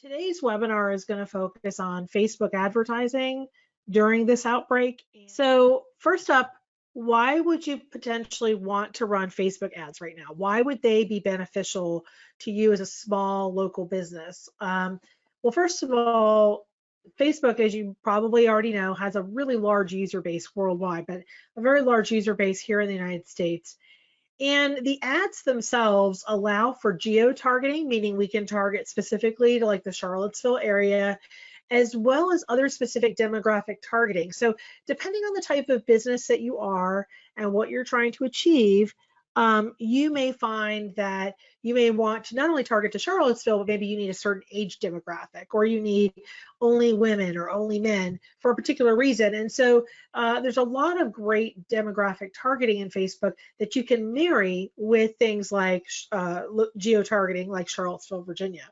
Today's webinar is going to focus on Facebook advertising during this outbreak. So first up, why would you potentially want to run Facebook ads right now? Why would they be beneficial to you as a small local business? Well, first of all, Facebook, as you probably already know, has a really large user base worldwide, but a very large user base here in the United States. And the ads themselves allow for geo-targeting, meaning we can target specifically to like the Charlottesville area, as well as other specific demographic targeting. So depending on the type of business that you are and what you're trying to achieve, you may find that you may want to not only target to Charlottesville, but maybe you need a certain age demographic, or you need only women or only men for a particular reason. And so there's a lot of great demographic targeting in Facebook that you can marry with things like geo-targeting, like Charlottesville, Virginia.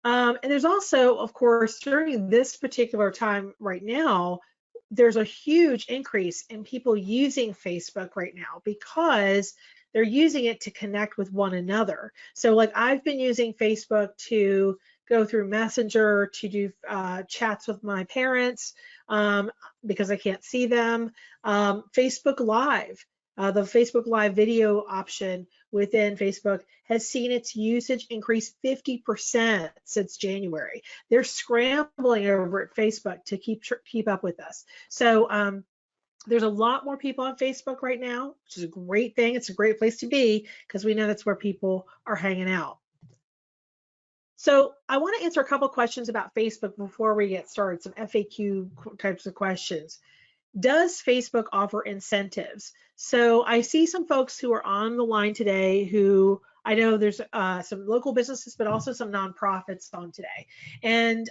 And there's also, of course, during this particular time right now, there's a huge increase in people using Facebook right now because they're using it to connect with one another. So like I've been using Facebook to go through Messenger, to do chats with my parents because I can't see them. Facebook Live. The Facebook Live video option within Facebook has seen its usage increase 50% since January. They're scrambling over at Facebook to keep up with us. So there's a lot more people on Facebook right now, which is a great thing. It's a great place to be because we know that's where people are hanging out. So I want to answer a couple questions about Facebook before we get started, some FAQ types of questions. Does Facebook offer incentives? So I see some folks who are on the line today who I know there's some local businesses, but also some nonprofits on today. And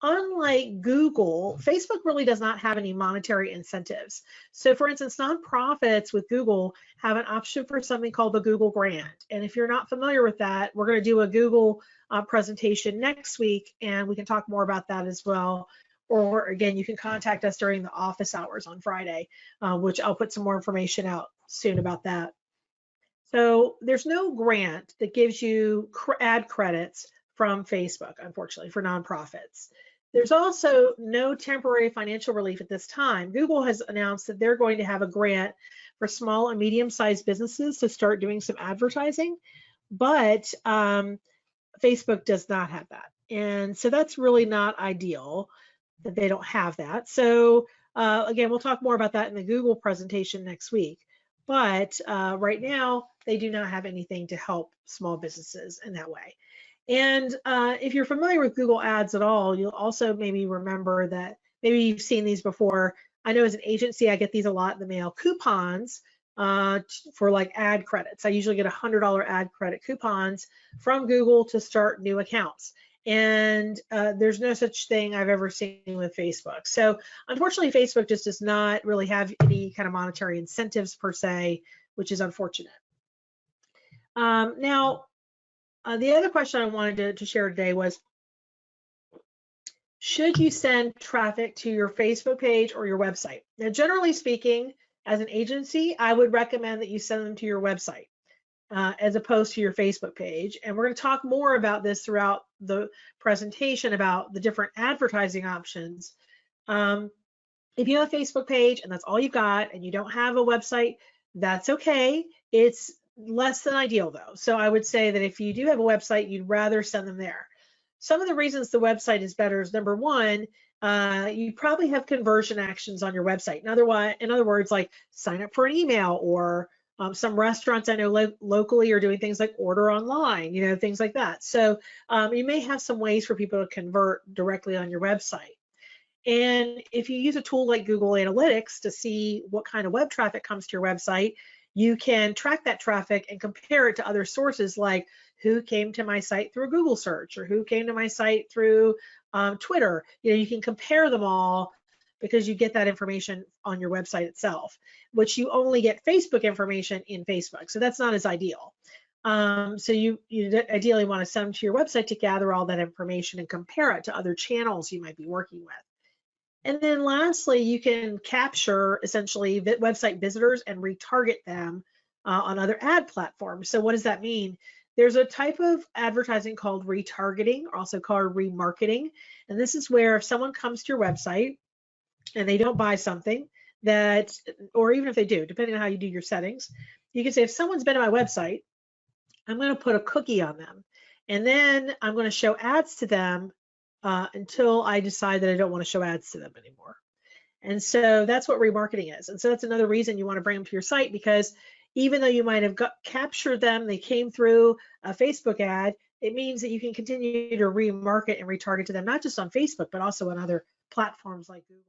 unlike Google, Facebook really does not have any monetary incentives. So for instance, nonprofits with Google have an option for something called the Google Grant. And if you're not familiar with that, we're going to do a Google presentation next week, and we can talk more about that as well. Or again, you can contact us during the office hours on Friday, which I'll put some more information out soon about that. So there's no grant that gives you ad credits from Facebook, unfortunately, for nonprofits. There's also no temporary financial relief at this time. Google has announced that they're going to have a grant for small and medium-sized businesses to start doing some advertising, but Facebook does not have that. And so that's really not ideal that they don't have that. So again, we'll talk more about that in the Google presentation next week. But right now, they do not have anything to help small businesses in that way. And if you're familiar with Google Ads at all, you'll also maybe remember that maybe you've seen these before. I know as an agency, I get these a lot in the mail, coupons for like ad credits. I usually get $100 ad credit coupons from Google to start new accounts. And there's no such thing I've ever seen with Facebook. So unfortunately, Facebook just does not really have any kind of monetary incentives per se, which is unfortunate. Now, the other question I wanted to share today was, should you send traffic to your Facebook page or your website? Now, generally speaking, as an agency, I would recommend that you send them to your website as opposed to your Facebook page. And we're going to talk more about this throughout the presentation about the different advertising options. If you have a Facebook page and that's all you've got and you don't have a website, that's okay. It's less than ideal though. So I would say that if you do have a website, you'd rather send them there. Some of the reasons the website is better is number one, you probably have conversion actions on your website. In other words, like sign up for an email, or some restaurants I know locally are doing things like order online, you know, things like that. So you may have some ways for people to convert directly on your website. And if you use a tool like Google Analytics to see what kind of web traffic comes to your website, you can track that traffic and compare it to other sources, like who came to my site through a Google search or who came to my site through Twitter. You know, you can compare them all because you get that information on your website itself, which you only get Facebook information in Facebook. So that's not as ideal. So you ideally want to send them to your website to gather all that information and compare it to other channels you might be working with. And then lastly, you can capture essentially website visitors and retarget them on other ad platforms. So what does that mean? There's a type of advertising called retargeting, also called remarketing. And this is where if someone comes to your website and they don't buy something that, or even if they do, depending on how you do your settings, you can say, if someone's been to my website, I'm going to put a cookie on them. And then I'm going to show ads to them until I decide that I don't want to show ads to them anymore. And so that's what remarketing is. And so that's another reason you want to bring them to your site, because even though you might have captured them, they came through a Facebook ad, it means that you can continue to remarket and retarget to them, not just on Facebook, but also on other platforms like Google.